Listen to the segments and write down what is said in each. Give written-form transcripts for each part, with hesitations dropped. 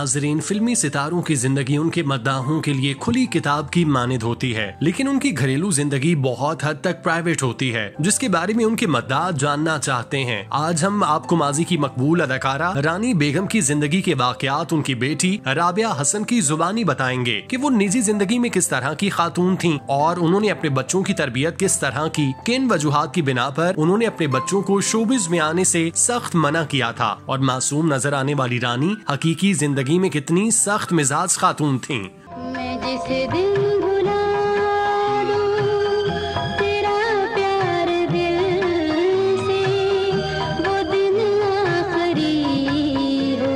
नाजरीन, फिल्मी सितारों की जिंदगी उनके मद्दाहों के लिए खुली किताब की मानिद होती है, लेकिन उनकी घरेलू जिंदगी बहुत हद तक प्राइवेट होती है, जिसके बारे में उनके मद्दाह जानना चाहते हैं। आज हम आपको माजी की मकबूल अदाकारा रानी बेगम की जिंदगी के वाकयात उनकी बेटी राबिया हसन की जुबानी बताएंगे कि वो निजी जिंदगी में किस तरह की खातून थीं और उन्होंने अपने बच्चों की तरबियत किस तरह की, किन वजूहात की बिना पर उन्होंने अपने बच्चों को शोबिज में आने से सख्त मना किया था और मासूम नजर आने वाली रानी हकीकी जिंदगी में कितनी सख्त मिजाज खातून थीं। मैं जिसे दिल भुला दूं, तेरा प्यार दिल से, वो दिन आखिरी हो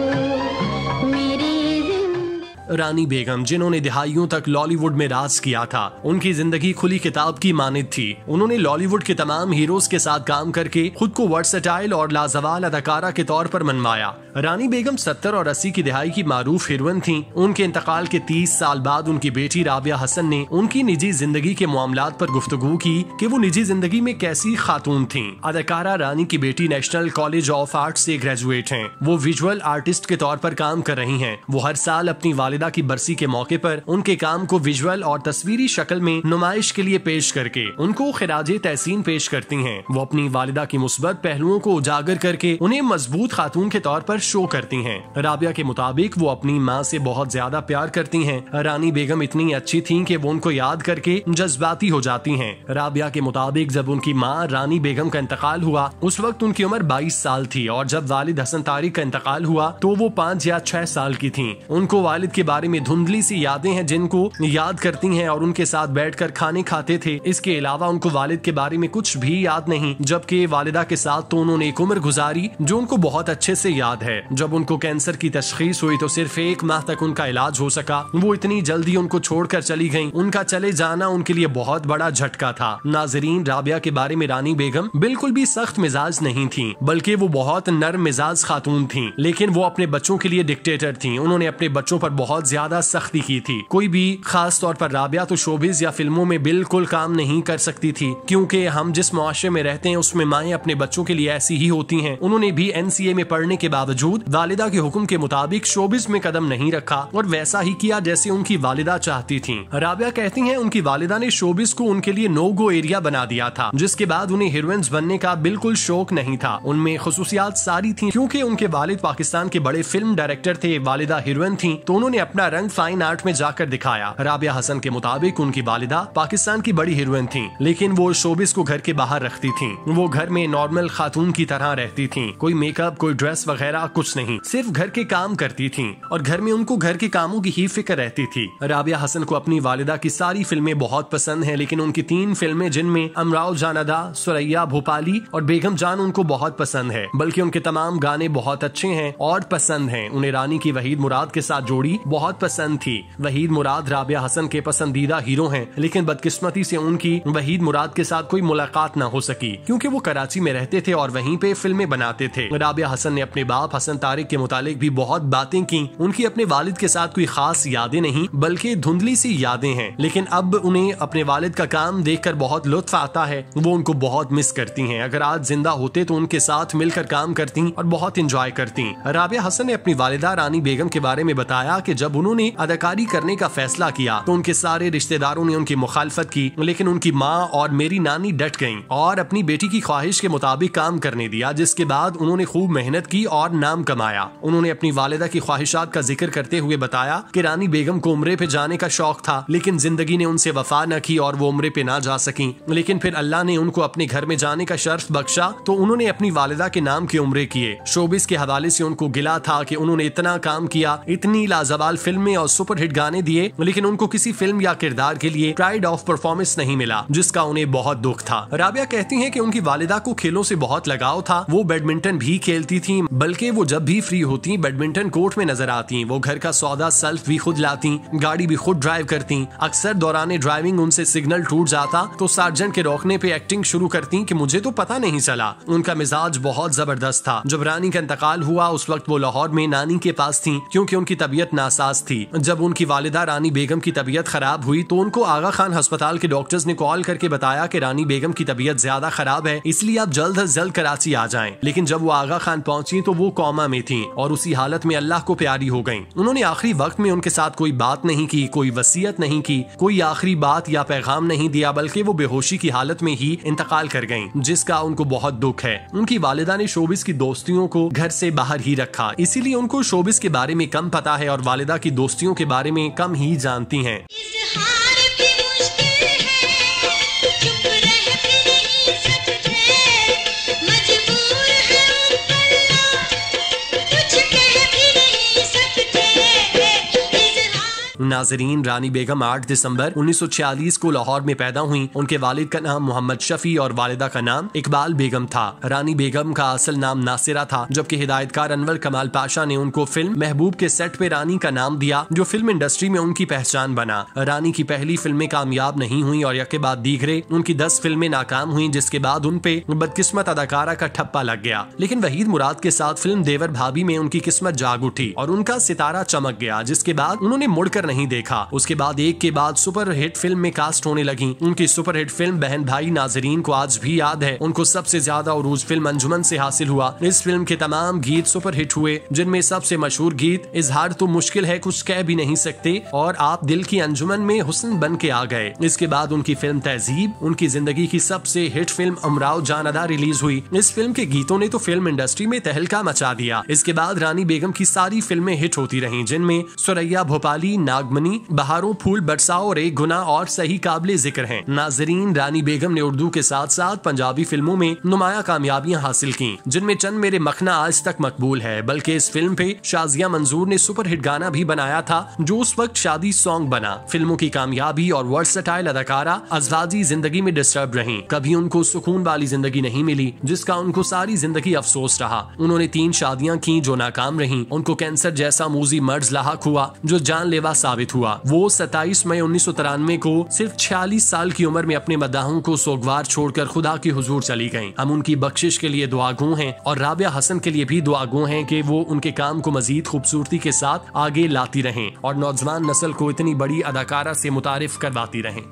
मेरी जिंदगी। रानी बेगम, जिन्होंने दिहाइयों तक लॉलीवुड में राज किया था, उनकी जिंदगी खुली किताब की मानिद थी। उन्होंने लॉलीवुड के तमाम हीरोज के साथ काम करके खुद को वर्सेटाइल और लाजवाल अदाकारा के तौर पर मनवाया। रानी बेगम 70 और 80 की दिहाई की मारूफ हीरोइन थीं। उनके इंतकाल के 30 साल बाद उनकी बेटी राबिया हसन ने उनकी निजी जिंदगी के मामलात पर गुफ्तगू की कि वो निजी जिंदगी में कैसी खातून थीं। अदाकारा रानी की बेटी नेशनल कॉलेज ऑफ आर्ट से ग्रेजुएट हैं। वो विजुअल आर्टिस्ट के तौर पर काम कर रही हैं। वो हर साल अपनी वालिदा की बरसी के मौके पर उनके काम को विजुअल और तस्वीरी शक्ल में नुमाइश के लिए पेश करके उनको खिराजे तहसीन पेश करती हैं। वो अपनी वालिदा की मुस्बत पहलुओं को उजागर करके उन्हें मजबूत खातून के तौर पर शो करती हैं। राबिया के मुताबिक वो अपनी माँ से बहुत ज्यादा प्यार करती हैं। रानी बेगम इतनी अच्छी थीं कि वो उनको याद करके जज्बाती हो जाती हैं। राबिया के मुताबिक जब उनकी माँ रानी बेगम का इंतकाल हुआ उस वक्त उनकी उम्र 22 साल थी और जब वालिद हसन तारिक का इंतकाल हुआ तो वो 5 या 6 साल की थीं। उनको वालिद के बारे में धुंधली सी यादें हैं जिनको याद करती हैं और उनके साथ बैठकर खाने खाते थे। इसके अलावा उनको वालिद के बारे में कुछ भी याद नहीं, जबकि वालिदा के साथ तो उन्होंने एक उम्र गुजारी जो उनको बहुत अच्छे से याद है। जब उनको कैंसर की तशखीस हुई तो सिर्फ 1 माह तक उनका इलाज हो सका। वो इतनी जल्दी उनको छोड़कर चली गईं। उनका चले जाना उनके लिए बहुत बड़ा झटका था। नाजरीन, राबिया के बारे में रानी बेगम बिल्कुल भी सख्त मिजाज नहीं थीं, बल्कि वो बहुत नर्म मिजाज खातून थीं, लेकिन वो अपने बच्चों के लिए डिक्टेटर थीं। उन्होंने अपने बच्चों पर बहुत ज्यादा सख्ती की थी। कोई भी, खास तौर पर राबिया तो शोबिज या फिल्मों में बिल्कुल काम नहीं कर सकती थी, क्योंकि हम जिस मुआशरे में रहते हैं उसमें माएं अपने बच्चों के लिए ऐसी ही होती हैं। उन्होंने भी NCA में पढ़ने के बावजूद वालिदा के हुक्म के मुताबिक शोबिज में कदम नहीं रखा और वैसा ही किया जैसे उनकी वालिदा चाहती थीं। राबिया कहती हैं उनकी वालिदा ने शोबिज को उनके लिए नो गो एरिया बना दिया था, जिसके बाद उन्हें हीरोइंस बनने का बिल्कुल शौक नहीं था। उनमें खुसूसियात सारी थी, क्योंकि उनके वालिद पाकिस्तान के बड़े फिल्म डायरेक्टर थे, वालिदा हीरोइन थी, तो उन्होंने अपना रंग फाइन आर्ट में जाकर दिखाया। राबिया हसन के मुताबिक उनकी वालिदा पाकिस्तान की बड़ी हीरोइन थी, लेकिन वो शोबिज को घर के बाहर रखती थी। वो घर में नॉर्मल खातून की तरह रहती थी, कोई मेकअप, कोई ड्रेस वगैरह कुछ नहीं, सिर्फ घर के काम करती थीं और घर में उनको घर के कामों की ही फिक्र रहती थी। राबिया हसन को अपनी वालिदा की सारी फिल्में बहुत पसंद हैं, लेकिन उनकी 3 फिल्में जिनमें अमराव जानदा, सुरैया भोपाली और बेगम जान उनको बहुत पसंद है, बल्कि उनके तमाम गाने बहुत अच्छे हैं और पसंद हैं। उन्हें रानी की वहीद मुराद के साथ जोड़ी बहुत पसंद थी। वहीद मुराद राबिया हसन के पसंदीदा हीरो हैं, लेकिन बदकिस्मती से उनकी वहीद मुराद के साथ कोई मुलाकात न हो सकी, क्योंकि वो कराची में रहते थे और वहीं पे फिल्में बनाते थे। राबिया हसन ने अपने बाप हसन तारिक के मुतालिक भी बहुत बातें की। उनकी अपने वालिद के साथ कोई खास यादें नहीं, बल्कि धुंधली सी यादें हैं, लेकिन अब उन्हें अपने वालिद का काम देखकर बहुत लुत्फ आता है। वो उनको बहुत मिस करती हैं। अगर आज जिंदा होते तो उनके साथ मिलकर काम करती और बहुत इंजॉय करती। राबिया हसन ने अपनी वालिदा रानी बेगम के बारे में बताया कि जब उन्होंने अदाकारी करने का फैसला किया तो उनके सारे रिश्तेदारों ने उनकी मुखालफत की, लेकिन उनकी माँ और मेरी नानी डट गईं और अपनी बेटी की ख्वाहिश के मुताबिक काम करने दिया, जिसके बाद उन्होंने खूब मेहनत की और नाम कमाया। उन्होंने अपनी वालिदा की ख्वाहिशात का जिक्र करते हुए बताया कि रानी बेगम को उम्रे पे जाने का शौक था, लेकिन जिंदगी ने उनसे वफा न की और वो उम्रे पे ना जा सकी। लेकिन फिर अल्लाह ने उनको अपने घर में जाने का शर्फ बख्शा तो उन्होंने अपनी वालिदा के नाम के उम्रे किए। शोबिस के हवाले से उनको गिला था कि उन्होंने इतना काम किया, इतनी लाजवाल फिल्में और सुपरहिट गाने दिए, लेकिन उनको किसी फिल्म या किरदार के लिए प्राइड ऑफ परफॉर्मेंस नहीं मिला, जिसका उन्हें बहुत दुख था। राबिया कहती हैं कि उनकी वालिदा को खेलों से बहुत लगाव था। वो बैडमिंटन भी खेलती थी, बल्कि वो जब भी फ्री होती बैडमिंटन कोर्ट में नजर आती। वो घर का सौदा सल्फ भी खुद लाती, गाड़ी भी खुद ड्राइव करती। अक्सर दौरान ड्राइविंग उनसे सिग्नल टूट जाता तो सार्जेंट के रोकने पे एक्टिंग शुरू करती कि मुझे तो पता नहीं चला। उनका मिजाज बहुत जबरदस्त था। जब रानी का इंतकाल हुआ उस वक्त वो लाहौर में नानी के पास थी, क्योंकि उनकी तबीयत नासाज थी। जब उनकी वालिदा रानी बेगम की तबीयत खराब हुई तो उनको आगा खान अस्पताल के डॉक्टर्स ने कॉल करके बताया कि रानी बेगम की तबीयत ज्यादा खराब है, इसलिए आप जल्द अज जल्द कराची आ जाएं। लेकिन जब वो आगा खान पहुंची तो वो कौमा में थीं और उसी हालत में अल्लाह को प्यारी हो गईं। उन्होंने आखिरी वक्त में उनके साथ कोई बात नहीं की, कोई वसीयत नहीं की, कोई आखिरी बात या पैगाम नहीं दिया, बल्कि वो बेहोशी की हालत में ही इंतकाल कर गईं, जिसका उनको बहुत दुख है। उनकी वालिदा ने शोबिस की दोस्तियों को घर से बाहर ही रखा, इसीलिए उनको शोबिस के बारे में कम पता है और वालिदा की दोस्तियों के बारे में कम ही जानती हैं। नाजरीन, रानी बेगम 8 दिसंबर 1946 को लाहौर में पैदा हुई। उनके वालिद का नाम मोहम्मद शफी और वालिदा का नाम इकबाल बेगम था। रानी बेगम का असल नाम नासिरा था, जबकि हिदायतकार अनवर कमाल पाशा ने उनको फिल्म महबूब के सेट पे रानी का नाम दिया, जो फिल्म इंडस्ट्री में उनकी पहचान बना। रानी की पहली फिल्में कामयाब नहीं हुई और यके बाद दीगरे उनकी 10 फिल्में नाकाम हुई, जिसके बाद उन पे बदकिस्मत अदाकारा का ठप्पा लग गया। लेकिन वहीद मुराद के साथ फिल्म देवर भाभी में उनकी किस्मत जाग उठी और उनका सितारा चमक गया, जिसके बाद उन्होंने मुड़कर नहीं देखा। उसके बाद एक के बाद सुपर हिट फिल्म में कास्ट होने लगी। उनकी सुपर हिट फिल्म बहन भाई नाजरीन को आज भी याद है। उनको सबसे ज्यादा उरूज फिल्म अंजुमन से हासिल हुआ। इस फिल्म के तमाम गीत सुपर हिट हुए, जिनमें सबसे मशहूर गीत इजहार तो मुश्किल है कुछ कह भी नहीं सकते और आप दिल की अंजुमन में हुस्न बन के आ गए। इसके बाद उनकी फिल्म तहजीब, उनकी जिंदगी की सबसे हिट फिल्म अमराव जान अदा रिलीज हुई। इस फिल्म के गीतों ने तो फिल्म इंडस्ट्री में तहलका मचा दिया। इसके बाद रानी बेगम की सारी फिल्में हिट होती रहीं, जिनमें सुरैया भोपाली, नागमनी, बहारों फूल बरसाओ और एक गुना और सही काबिले जिक्र हैं। नाजरीन, रानी बेगम ने उर्दू के साथ साथ पंजाबी फिल्मों में नुमाया कामयाबियां हासिल की, जिनमें चंद मेरे मखना आज तक मकबूल है। बल्कि इस फिल्म पे शाजिया मंजूर ने सुपर हिट गाना भी बनाया था, जो उस वक्त शादी सॉन्ग बना। फिल्मों की कामयाबी और वर्सटाइल अदाकारा अज़वाजी जिंदगी में डिस्टर्ब रही। कभी उनको सुकून वाली जिंदगी नहीं मिली, जिसका उनको सारी जिंदगी अफसोस रहा। उन्होंने 3 शादियां की जो नाकाम रही। उनको कैंसर जैसा मूजी मर्ज लाहक हुआ, जो जानलेवा साबित हुआ। वो 27 मई 1993 को सिर्फ 46 साल की उम्र में अपने मदाहों को सोगवार छोड़कर खुदा की हुजूर चली गईं। हम उनकी बख्शिश के लिए दुआगो हैं और राबिया हसन के लिए भी दुआगो हैं कि वो उनके काम को मजीद खूबसूरती के साथ आगे लाती रहें और नौजवान नस्ल को इतनी बड़ी अदाकारा से मुतारिफ करवाती रहें।